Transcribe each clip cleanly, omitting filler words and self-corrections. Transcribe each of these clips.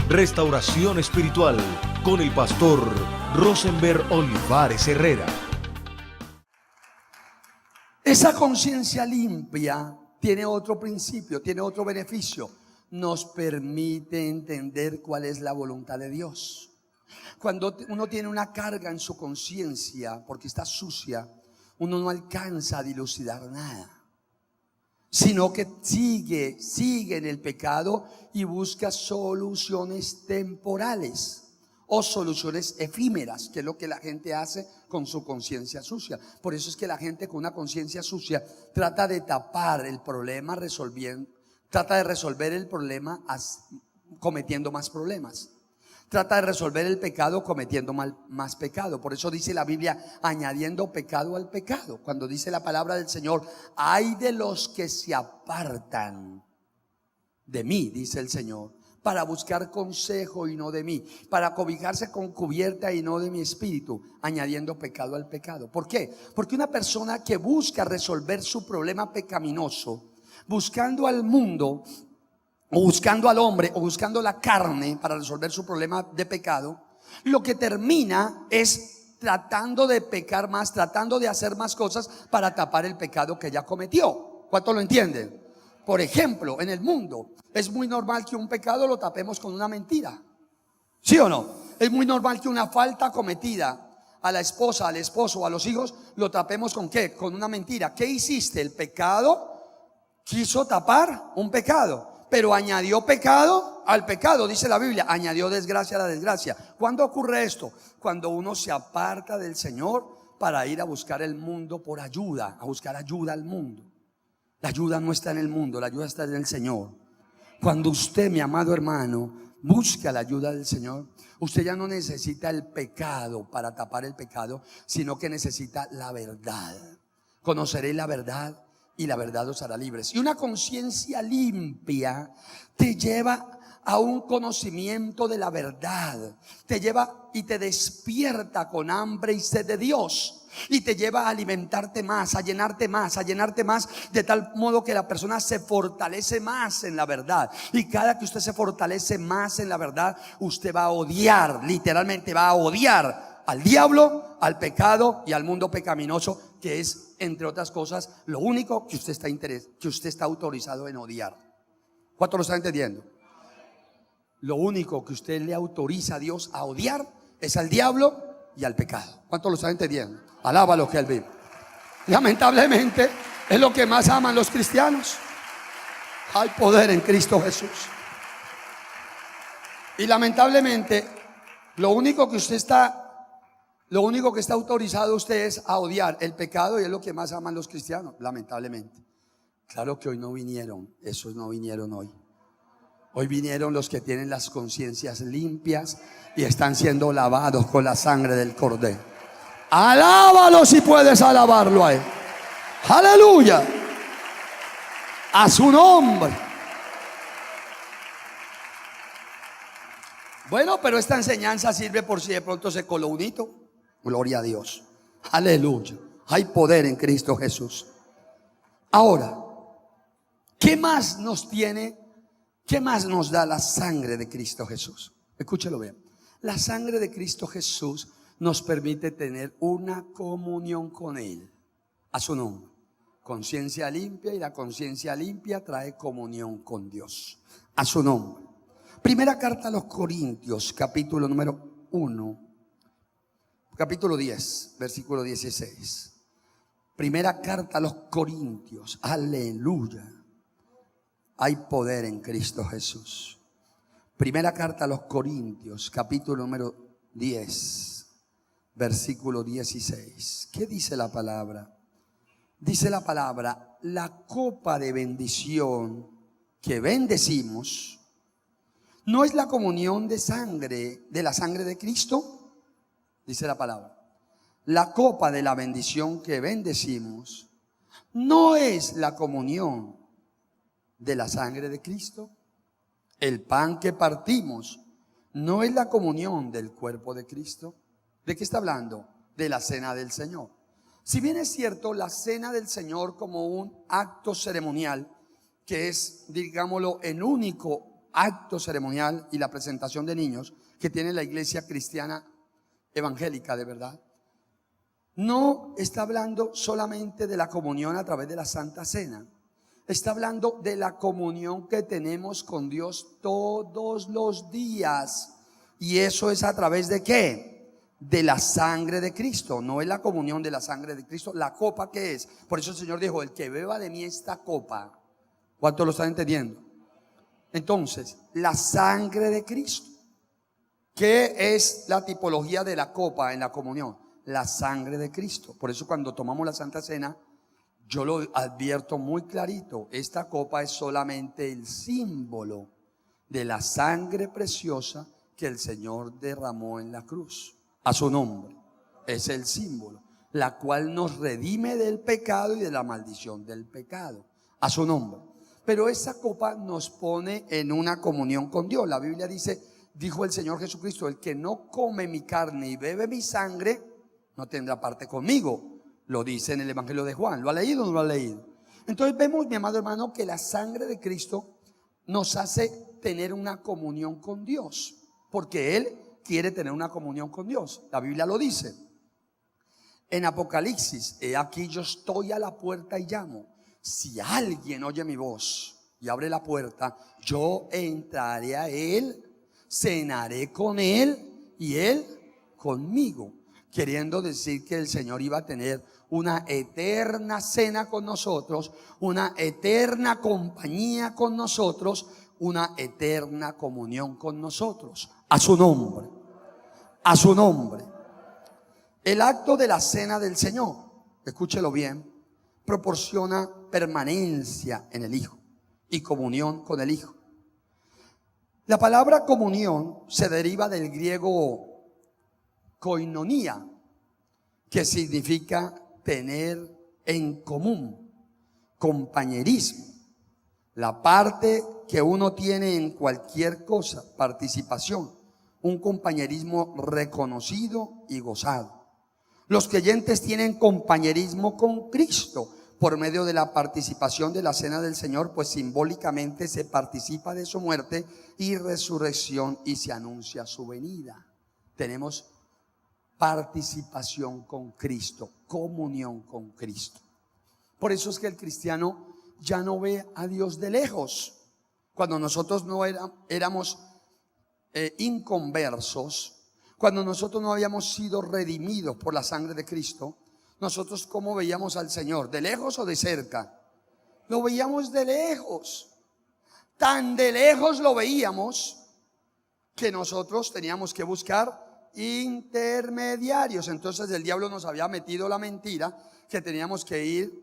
Restauración Espiritual con el pastor Rosenberg Olivares Herrera. Esa conciencia limpia tiene otro principio, tiene otro beneficio. Nos permite entender cuál es la voluntad de Dios. Cuando uno tiene una carga en su conciencia porque está sucia, uno no alcanza a dilucidar nada, sino que sigue en el pecado y busca soluciones temporales o soluciones efímeras, que es lo que la gente hace con su conciencia sucia. Por eso es que la gente con una conciencia sucia trata de tapar el problema trata de resolver el problema cometiendo más problemas. Trata de resolver el pecado cometiendo más pecado. Por eso dice la Biblia, añadiendo pecado al pecado. Cuando dice la palabra del Señor, ay de los que se apartan de mí, dice el Señor, para buscar consejo y no de mí, para cobijarse con cubierta y no de mi espíritu, añadiendo pecado al pecado. ¿Por qué? Porque una persona que busca resolver su problema pecaminoso, buscando al mundo, o buscando al hombre, o buscando la carne para resolver su problema de pecado, lo que termina es tratando de pecar más, tratando de hacer más cosas para tapar el pecado que ya cometió. ¿Cuánto lo entienden? Por ejemplo, en el mundo es muy normal que un pecado lo tapemos con una mentira. ¿Sí o no? Es muy normal que una falta cometida a la esposa, al esposo o a los hijos lo tapemos ¿con qué? Con una mentira. ¿Qué hiciste? El pecado quiso tapar un pecado, pero añadió pecado al pecado, dice la Biblia, añadió desgracia a la desgracia. ¿Cuándo ocurre esto? Cuando uno se aparta del Señor para ir a buscar el mundo por ayuda, a buscar ayuda al mundo. La ayuda no está en el mundo, la ayuda está en el Señor. Cuando usted, mi amado hermano, busca la ayuda del Señor, usted ya no necesita el pecado para tapar el pecado, sino que necesita la verdad. Conoceréis la verdad y la verdad os hará libres. Y una conciencia limpia te lleva a un conocimiento de la verdad, te lleva y te despierta con hambre y sed de Dios, y te lleva a alimentarte más, a llenarte más, de tal modo que la persona se fortalece más en la verdad. Y cada que usted se fortalece más en la verdad, usted va a odiar, literalmente va a odiar al diablo, al pecado y al mundo pecaminoso, que es, entre otras cosas, lo único que usted está autorizado en odiar. ¿Cuánto lo está entendiendo? Lo único que usted le autoriza a Dios a odiar es al diablo y al pecado. ¿Cuánto lo está entendiendo? Alábalo que Él vive. Lamentablemente es lo que más aman los cristianos. Hay poder en Cristo Jesús. Y lamentablemente lo único que está autorizado usted es a odiar el pecado, y es lo que más aman los cristianos, lamentablemente. Claro que hoy no vinieron, esos no vinieron hoy. Hoy vinieron los que tienen las conciencias limpias y están siendo lavados con la sangre del Cordero. Alábalo si puedes alabarlo a Él. Aleluya. A su nombre. Bueno, pero esta enseñanza sirve por si de pronto se coló un hito. Gloria a Dios. Aleluya. Hay poder en Cristo Jesús. Ahora, ¿qué más nos tiene? ¿Qué más nos da la sangre de Cristo Jesús? Escúchelo bien. La sangre de Cristo Jesús nos permite tener una comunión con Él. A su nombre. Conciencia limpia, y la conciencia limpia trae comunión con Dios. A su nombre. Primera carta a los Corintios, capítulo número 1, capítulo 10, versículo 16. Primera carta a los Corintios. Aleluya. Hay poder en Cristo Jesús. Primera carta a los Corintios, capítulo número 10, versículo 16. ¿Qué dice la palabra? Dice la palabra: la copa de bendición que bendecimos, ¿no es la comunión de la sangre de Cristo? Dice la palabra. La copa de la bendición que bendecimos, ¿no es la comunión de la sangre de Cristo? El pan que partimos, ¿no es la comunión del cuerpo de Cristo? ¿De qué está hablando? De la cena del Señor. Si bien es cierto, la cena del Señor como un acto ceremonial, que es, digámoslo, el único acto ceremonial y la presentación de niños que tiene la iglesia cristiana evangélica de verdad, no está hablando solamente de la comunión a través de la Santa Cena. Está hablando de la comunión que tenemos con Dios todos los días. ¿Y eso es a través de qué? De la sangre de Cristo. No es la comunión de la sangre de Cristo. La copa, ¿qué es? Por eso el Señor dijo: el que beba de mí esta copa. ¿Cuánto lo están entendiendo? Entonces, la sangre de Cristo. ¿Qué es la tipología de la copa en la comunión? La sangre de Cristo. Por eso cuando tomamos la Santa Cena, yo lo advierto muy clarito: esta copa es solamente el símbolo de la sangre preciosa que el Señor derramó en la cruz. A su nombre. Es el símbolo, la cual nos redime del pecado y de la maldición del pecado. A su nombre. Pero esa copa nos pone en una comunión con Dios. La Biblia dice, dijo el Señor Jesucristo: el que no come mi carne y bebe mi sangre no tendrá parte conmigo. Lo dice en el Evangelio de Juan. ¿Lo ha leído o no lo ha leído? Entonces vemos, mi amado hermano, que la sangre de Cristo nos hace tener una comunión con Dios, porque Él quiere tener una comunión con Dios. La Biblia lo dice en Apocalipsis: he aquí yo estoy a la puerta y llamo. Si alguien oye mi voz y abre la puerta, yo entraré a él, cenaré con él y él conmigo. Queriendo decir que el Señor iba a tener una eterna cena con nosotros, una eterna compañía con nosotros, una eterna comunión con nosotros. A su nombre. A su nombre. El acto de la cena del Señor, escúchelo bien, proporciona permanencia en el Hijo y comunión con el Hijo. La palabra comunión se deriva del griego koinonía, que significa tener en común, compañerismo, la parte que uno tiene en cualquier cosa, participación, un compañerismo reconocido y gozado. Los creyentes tienen compañerismo con Cristo por medio de la participación de la cena del Señor, pues simbólicamente se participa de su muerte y resurrección y se anuncia su venida. Tenemos participación con Cristo, comunión con Cristo. Por eso es que el cristiano ya no ve a Dios de lejos. Cuando nosotros no éramos inconversos, cuando nosotros no habíamos sido redimidos por la sangre de Cristo, nosotros ¿cómo veíamos al Señor? ¿De lejos o de cerca? Lo veíamos de lejos. Tan de lejos lo veíamos que nosotros teníamos que buscar intermediarios. Entonces el diablo nos había metido la mentira que teníamos que ir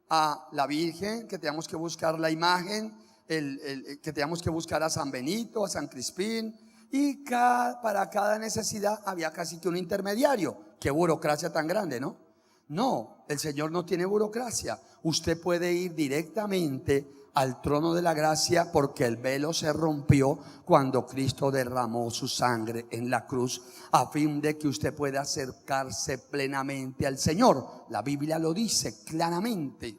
a la Virgen, que teníamos que buscar la imagen, que teníamos que buscar a San Benito, a San Crispín, y para cada necesidad había casi que un intermediario. Qué burocracia tan grande, ¿no? No, el Señor no tiene burocracia. Usted puede ir directamente al trono de la gracia, porque el velo se rompió cuando Cristo derramó su sangre en la cruz, a fin de que usted pueda acercarse plenamente al Señor. La Biblia lo dice claramente.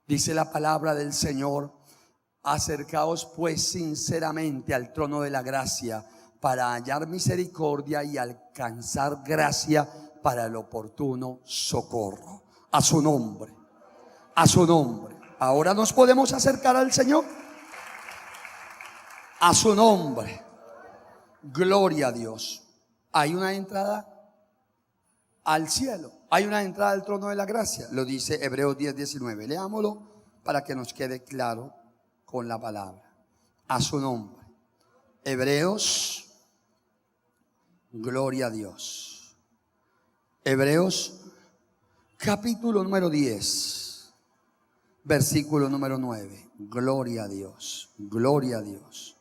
Dice la palabra del Señor: acercaos pues sinceramente al trono de la gracia, para hallar misericordia y alcanzar gracia para el oportuno socorro. A su nombre. A su nombre. Ahora nos podemos acercar al Señor. A su nombre. Gloria a Dios. Hay una entrada al cielo. Hay una entrada al trono de la gracia. Lo dice Hebreos 10:19. Leámoslo para que nos quede claro con la palabra. A su nombre. Hebreos. Gloria a Dios. Hebreos capítulo número 10, versículo número 9. Gloria a Dios, gloria a Dios.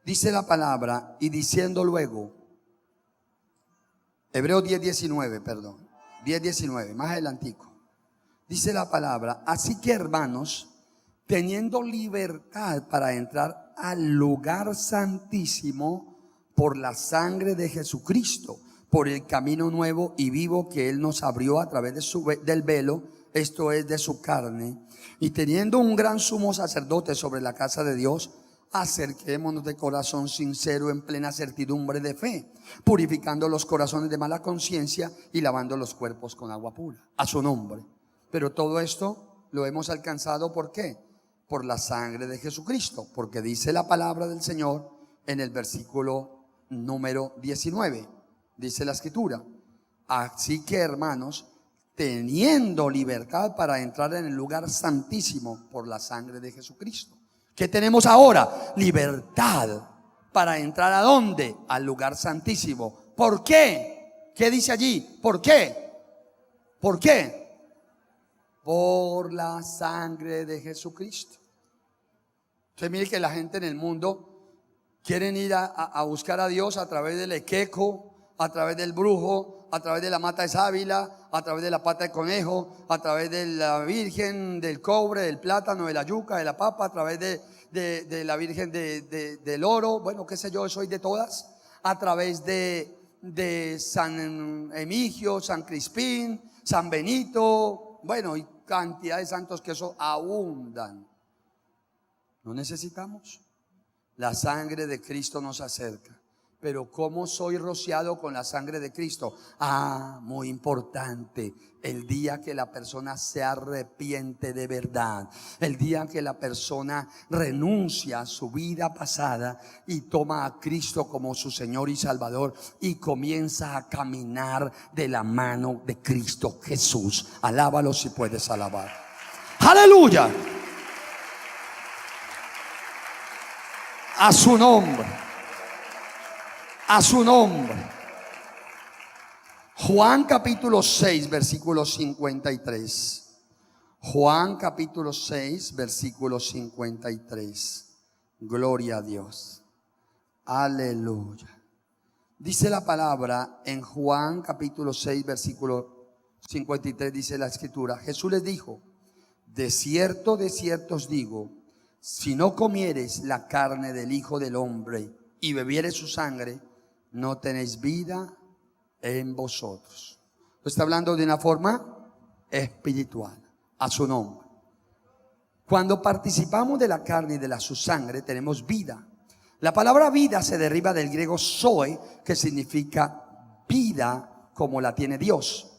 Dice la palabra: y diciendo luego, Hebreos 10:19, perdón, 10:19, más adelantico. Dice la palabra: así que, hermanos, teniendo libertad para entrar al lugar santísimo por la sangre de Jesucristo, por el camino nuevo y vivo que Él nos abrió a través del velo, esto es, de su carne, y teniendo un gran sumo sacerdote sobre la casa de Dios, acerquémonos de corazón sincero en plena certidumbre de fe, purificando los corazones de mala conciencia y lavando los cuerpos con agua pura, a su nombre. Pero todo esto lo hemos alcanzado, ¿por qué? Por la sangre de Jesucristo, porque dice la palabra del Señor en el versículo número 19, dice la Escritura: así que, hermanos, teniendo libertad para entrar en el lugar santísimo por la sangre de Jesucristo. ¿Qué tenemos ahora? Libertad para entrar ¿a dónde? Al lugar santísimo. ¿Por qué? ¿Qué dice allí? ¿Por qué? ¿Por qué? Por la sangre de Jesucristo. Usted mire que la gente en el mundo quieren ir a buscar a Dios a través del equeco, a través del brujo, a través de la mata de sábila, a través de la pata de conejo, a través de la virgen del cobre, del plátano, de la yuca, de la papa, a través de la virgen del oro, bueno, qué sé yo, soy de todas, a través de San Emigio, San Crispín, San Benito, bueno, y cantidad de santos que eso abundan. ¿No necesitamos? La sangre de Cristo nos acerca. Pero ¿cómo soy rociado con la sangre de Cristo? Muy importante, el día que la persona se arrepiente de verdad, el día que la persona renuncia a su vida pasada y toma a Cristo como su Señor y Salvador y comienza a caminar de la mano de Cristo Jesús. Alábalo si puedes alabar. ¡Aleluya! A su nombre. A su nombre. Juan capítulo 6, versículo 53. Juan capítulo 6, versículo 53. Gloria a Dios. Aleluya. Dice la palabra en Juan capítulo 6, versículo 53, dice la Escritura: Jesús les dijo: de cierto os digo, si no comiereis la carne del Hijo del Hombre y bebiereis su sangre, no tenéis vida en vosotros. Está hablando de una forma espiritual, a su nombre. Cuando participamos de la carne y de su sangre, tenemos vida. La palabra vida se deriva del griego zoe, que significa vida como la tiene Dios,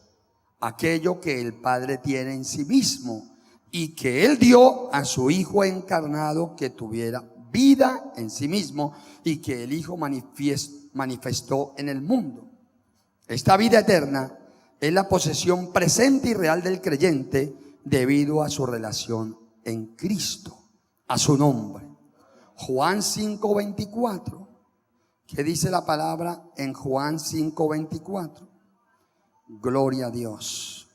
aquello que el Padre tiene en sí mismo y que Él dio a su Hijo encarnado, que tuviera vida en sí mismo y que el Hijo manifestó en el mundo. Esta vida eterna es la posesión presente y real del creyente debido a su relación en Cristo, a su nombre. Juan 5:24. ¿Qué dice la palabra en Juan 5:24? Gloria a Dios.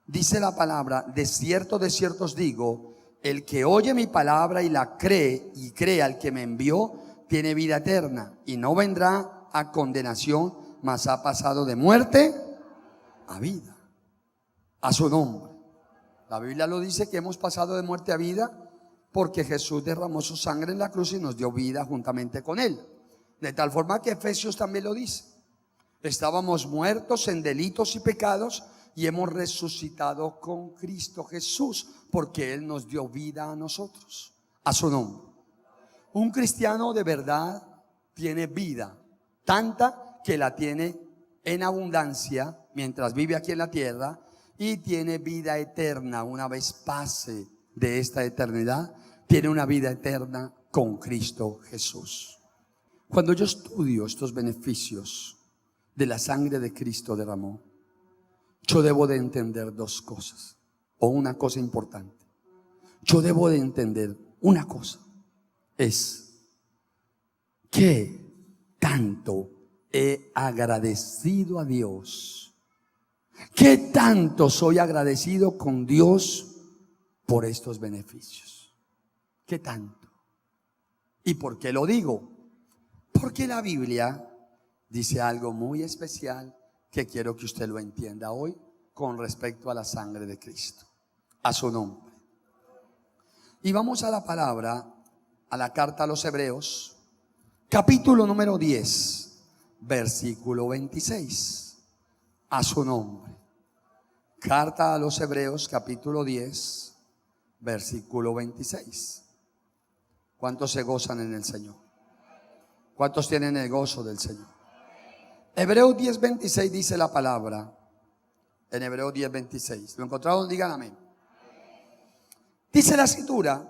Dice la palabra: de cierto os digo, el que oye mi palabra y la cree, y cree al que me envió, tiene vida eterna y no vendrá a condenación, mas ha pasado de muerte a vida. A su nombre. La Biblia lo dice, que hemos pasado de muerte a vida porque Jesús derramó su sangre en la cruz y nos dio vida juntamente con Él. De tal forma que Efesios también lo dice: estábamos muertos en delitos y pecados y hemos resucitado con Cristo Jesús, porque Él nos dio vida a nosotros. A su nombre. Un cristiano de verdad tiene vida, tanta que la tiene en abundancia mientras vive aquí en la tierra, y tiene vida eterna una vez pase de esta eternidad. Tiene una vida eterna con Cristo Jesús. Cuando yo estudio estos beneficios de la sangre de Cristo derramó, yo debo de entender dos cosas, o una cosa importante. Yo debo de entender una cosa, es que tanto he agradecido a Dios, que tanto soy agradecido con Dios por estos beneficios. ¿Qué tanto? ¿Y por qué lo digo? Porque la Biblia dice algo muy especial que quiero que usted lo entienda hoy con respecto a la sangre de Cristo, a su nombre. Y vamos a la palabra, a la carta a los Hebreos, capítulo número 10, versículo 26, a su nombre. Carta a los Hebreos, capítulo 10, versículo 26. ¿Cuántos se gozan en el Señor? ¿Cuántos tienen el gozo del Señor? Hebreos 10:26 dice la palabra. En Hebreos 10:26. ¿Lo encontraron? Digan amén. Dice la escritura: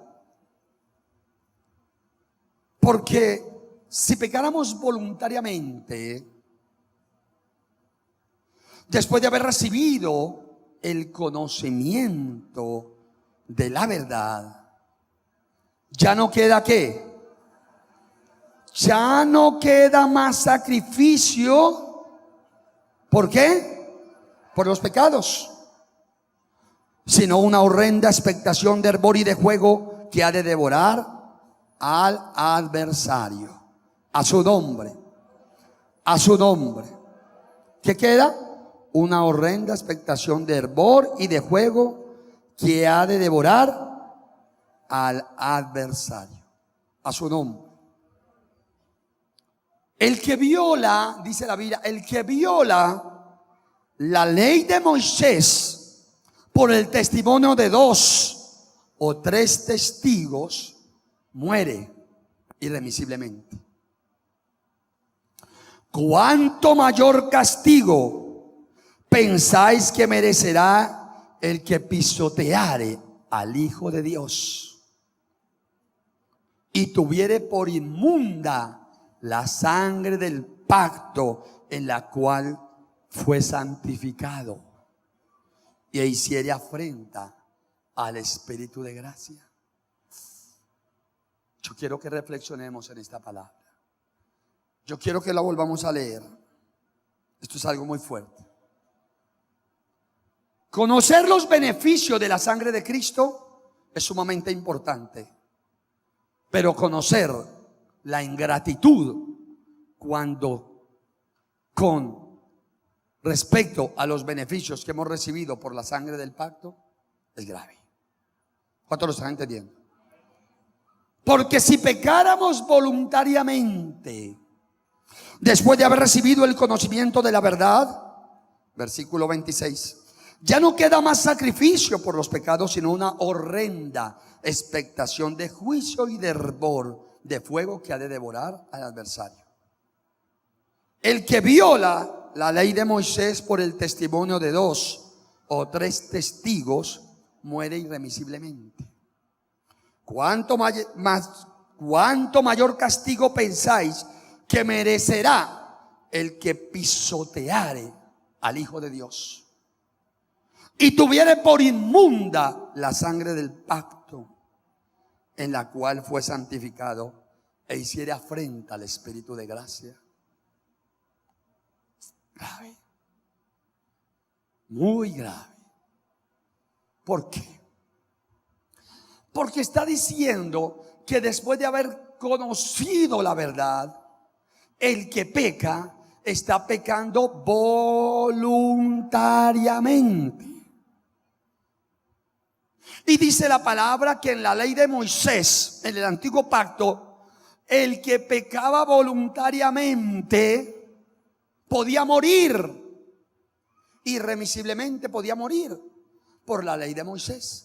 porque si pecáramos voluntariamente, después de haber recibido el conocimiento de la verdad, ya no queda ¿qué? Ya no queda más sacrificio. ¿Por qué? Por los pecados, sino una horrenda expectación de hervor y de fuego que ha de devorar al adversario. A su nombre. A su nombre. ¿Qué queda? Una horrenda expectación de hervor y de fuego que ha de devorar al adversario. A su nombre. El que viola, dice la Biblia, el que viola la ley de Moisés por el testimonio de 2 o 3 testigos, muere irremisiblemente. ¿Cuánto mayor castigo pensáis que merecerá el que pisoteare al Hijo de Dios y tuviere por inmunda la sangre del pacto en la cual fue santificado y hiciere afrenta al Espíritu de gracia? Yo quiero que reflexionemos en esta palabra. Yo quiero que la volvamos a leer. Esto es algo muy fuerte. Conocer los beneficios de la sangre de Cristo es sumamente importante, pero conocer la ingratitud cuando con respecto a los beneficios que hemos recibido por la sangre del pacto es grave. ¿Cuántos lo están entendiendo? Porque si pecáramos voluntariamente después de haber recibido el conocimiento de la verdad, versículo 26, ya no queda más sacrificio por los pecados, sino una horrenda expectación de juicio y de hervor de fuego que ha de devorar al adversario. El que viola la ley de Moisés por el testimonio de 2 o 3 testigos muere irremisiblemente. ¿Cuánto mayor castigo pensáis que merecerá el que pisoteare al Hijo de Dios y tuviere por inmunda la sangre del pacto en la cual fue santificado e hiciere afrenta al Espíritu de gracia? Grave. Muy grave. ¿Por qué? Porque está diciendo que después de haber conocido la verdad, el que peca está pecando voluntariamente. Y dice la palabra que en la ley de Moisés, en el antiguo pacto, el que pecaba voluntariamente podía morir. Irremisiblemente podía morir por la ley de Moisés.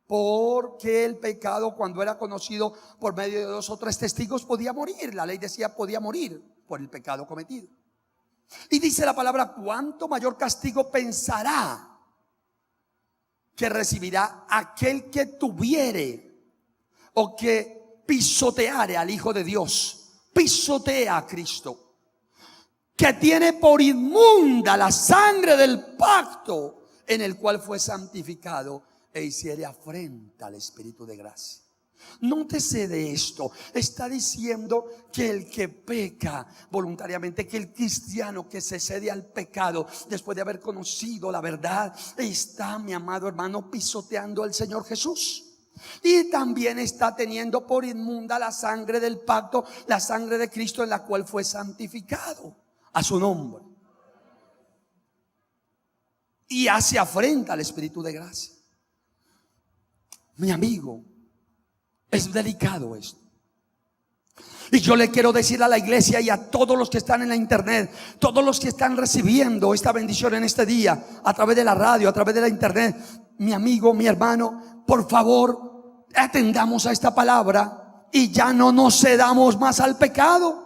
Porque el pecado, cuando era conocido por medio de 2 o 3 testigos, podía morir. La ley decía podía morir por el pecado cometido. Y dice la palabra: ¿cuánto mayor castigo pensará que recibirá aquel que tuviere o que pisoteare al Hijo de Dios? Pisotea a Cristo, que tiene por inmunda la sangre del pacto en el cual fue santificado e hiciere afrenta al Espíritu de gracia. Nótese de esto. Está diciendo que el que peca voluntariamente, que el cristiano que se cede al pecado después de haber conocido la verdad, está, mi amado hermano, pisoteando al Señor Jesús. Y también está teniendo por inmunda la sangre del pacto, la sangre de Cristo en la cual fue santificado. A su nombre. Y hace afrenta al Espíritu de gracia. Mi amigo, es delicado esto. Y yo le quiero decir a la iglesia y a todos los que están en la internet, todos los que están recibiendo esta bendición en este día, a través de la radio, a través de la internet, mi amigo, mi hermano, por favor, atendamos a esta palabra y ya no nos cedamos más al pecado.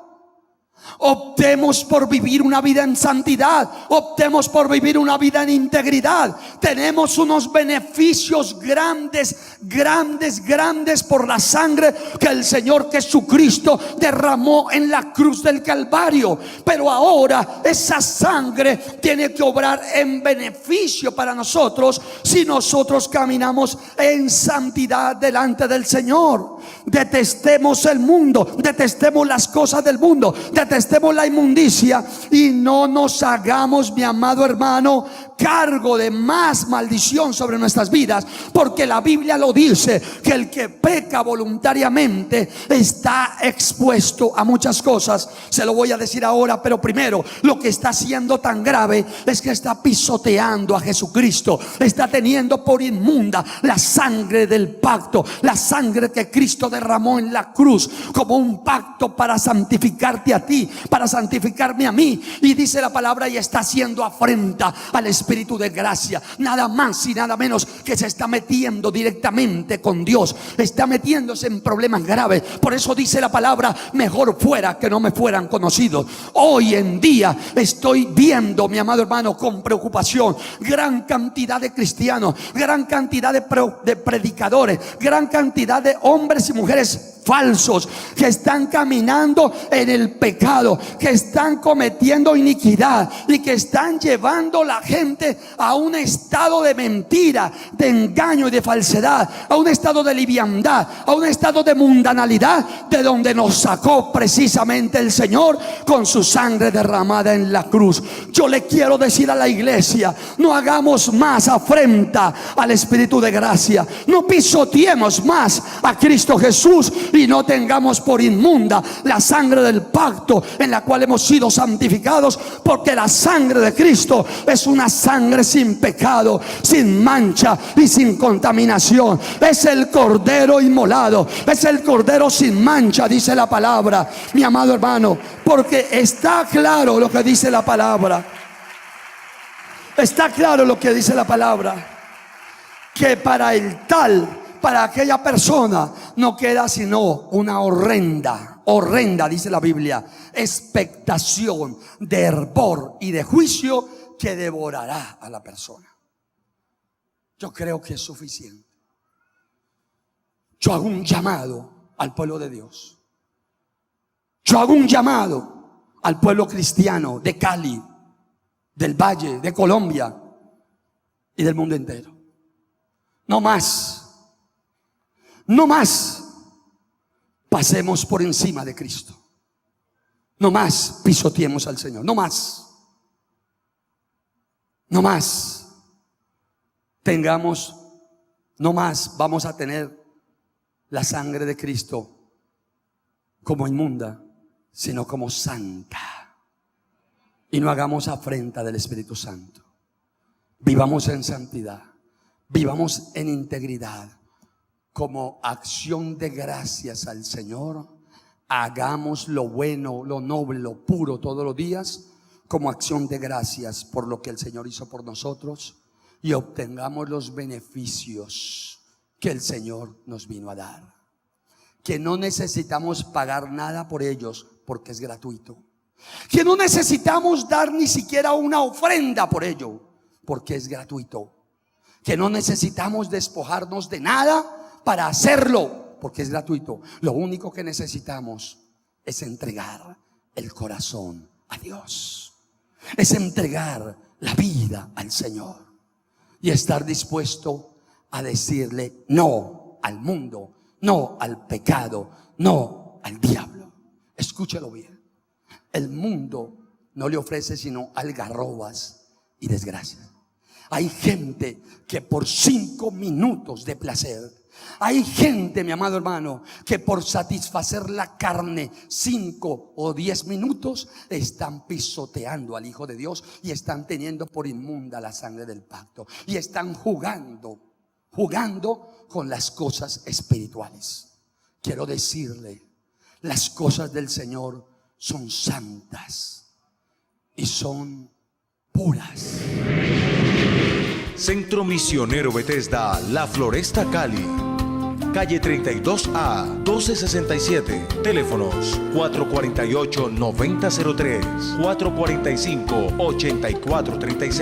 Optemos por vivir una vida en santidad. Optemos por vivir una vida en integridad. Tenemos unos beneficios grandes, grandes, grandes por la sangre que el Señor Jesucristo derramó en la cruz del Calvario. Pero ahora esa sangre tiene que obrar en beneficio para nosotros si nosotros caminamos en santidad delante del Señor. Detestemos el mundo, detestemos las cosas del mundo, detestemos la inmundicia y no nos hagamos, mi amado hermano, cargo de más maldición sobre nuestras vidas, porque la Biblia lo dice, que el que peca voluntariamente está expuesto a muchas cosas. Se lo voy a decir ahora, pero primero, lo que está haciendo tan grave es que está pisoteando a Jesucristo, está teniendo por inmunda la sangre del pacto, la sangre que Cristo derramó en la cruz como un pacto para santificarte a ti, para santificarme a mí. Y dice la palabra, y está haciendo afrenta al Espíritu de gracia, nada más y nada menos que se está metiendo directamente con Dios, está metiéndose en problemas graves. Por eso dice la palabra, mejor fuera que no me fueran conocidos. Hoy en día estoy viendo, mi amado hermano, con preocupación, gran cantidad de cristianos, gran cantidad de predicadores, gran cantidad de hombres y mujeres falsos que están caminando en el pecado, que están cometiendo iniquidad y que están llevando la gente a un estado de mentira, de engaño y de falsedad, a un estado de liviandad, a un estado de mundanalidad, de donde nos sacó precisamente el Señor con su sangre derramada en la cruz. Yo le quiero decir a la iglesia, no hagamos más afrenta al Espíritu de gracia, no pisoteemos más a Cristo Jesús y no tengamos por inmunda la sangre del pacto en la cual hemos sido santificados, porque la sangre de Cristo es una sangre sin pecado, sin mancha y sin contaminación. Es el cordero inmolado, es el cordero sin mancha, dice la palabra, mi amado hermano, porque está claro lo que dice la palabra. Está claro lo que dice la palabra, que para el tal, para aquella persona no queda sino una horrenda, dice la Biblia, expectación de hervor y de juicio que devorará a la persona. Yo creo que es suficiente. Yo hago un llamado al pueblo de Dios. Yo hago un llamado al pueblo cristiano de Cali, del Valle, de Colombia y del mundo entero. No más. No más pasemos por encima de Cristo. No más pisoteemos al Señor. No más. No más tengamos, no más vamos a tener la sangre de Cristo como inmunda, sino como santa. Y no hagamos afrenta del Espíritu Santo. Vivamos en santidad, vivamos en integridad. Como acción de gracias al Señor, hagamos lo bueno, lo noble, lo puro todos los días, como acción de gracias por lo que el Señor hizo por nosotros, y obtengamos los beneficios que el Señor nos vino a dar, que no necesitamos pagar nada por ellos porque es gratuito, que no necesitamos dar ni siquiera una ofrenda por ello porque es gratuito, que no necesitamos despojarnos de nada para hacerlo porque es gratuito. Lo único que necesitamos es entregar el corazón a Dios, es entregar la vida al Señor y estar dispuesto a decirle no al mundo, no al pecado, no al diablo. Escúchelo bien, el mundo no le ofrece sino algarrobas y desgracias. Hay gente que por 5 minutos de placer, hay gente, mi amado hermano, que por satisfacer la carne 5 o 10 minutos están pisoteando al Hijo de Dios y están teniendo por inmunda la sangre del pacto y están jugando con las cosas espirituales. Quiero decirle, las cosas del Señor son santas y son puras. Centro Misionero Bethesda, La Floresta, Cali. calle 32A, 1267. Teléfonos 448-9003, 445-8436.